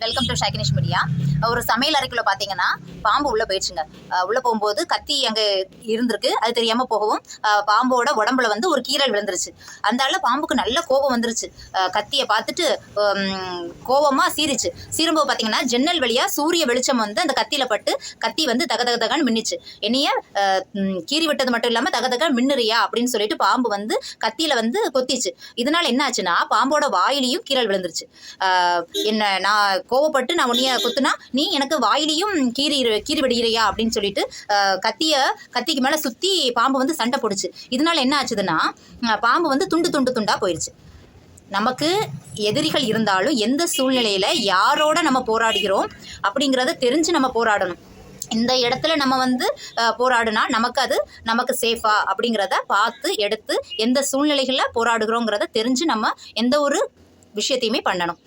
Welcome to ஷைகினிஷ் media. ஒரு சமையல் அறைக்குள்ள பார்த்தீங்கன்னா பாம்பு உள்ளே போயிடுச்சுங்க. உள்ளே போகும்போது கத்தி அங்கே இருந்திருக்கு, அது தெரியாமல் போகவும் பாம்போட உடம்புல வந்து ஒரு கீறல் விழுந்துருச்சு. அந்த பாம்புக்கு நல்ல கோபம் வந்துருச்சு. கத்தியை பார்த்துட்டு கோபமாக சீறிச்சு. சீரும்போது பார்த்தீங்கன்னா ஜன்னல் வழியாக சூரிய வெளிச்சம் வந்து அந்த கத்தியில் பட்டு கத்தி வந்து தகதகன்னு மின்னிச்சு. என்னைய கீறி விட்டது மட்டும் இல்லாமல் தகதகன்னு மின்னுறியா அப்படின்னு சொல்லிட்டு பாம்பு வந்து கத்தியில் வந்து கொத்திச்சு. இதனால என்ன ஆச்சுன்னா பாம்போட வாயிலையும் கீறல் விழுந்துருச்சு. என்ன நான் கோவப்பட்டு நான் உன்னைய கொத்துனா நீ எனக்கு வாயிலையும் கீறி விடுகிறியா அப்படின்னு சொல்லிட்டு கத்திக்கு மேலே சுற்றி பாம்பு வந்து சண்டை போடுச்சு. இதனால என்ன ஆச்சுதுன்னா பாம்பு வந்து துண்டா போயிடுச்சு. நமக்கு எதிரிகள் இருந்தாலும் எந்த சூழ்நிலையில் யாரோட நம்ம போராடுகிறோம் அப்படிங்கிறத தெரிஞ்சு நம்ம போராடணும். இந்த இடத்துல நம்ம வந்து போராடுனா நமக்கு சேஃபா அப்படிங்கிறத பார்த்து எடுத்து எந்த சூழ்நிலைகளில் போராடுகிறோங்கிறத தெரிஞ்சு நம்ம எந்த ஒரு விஷயத்தையுமே பண்ணணும்.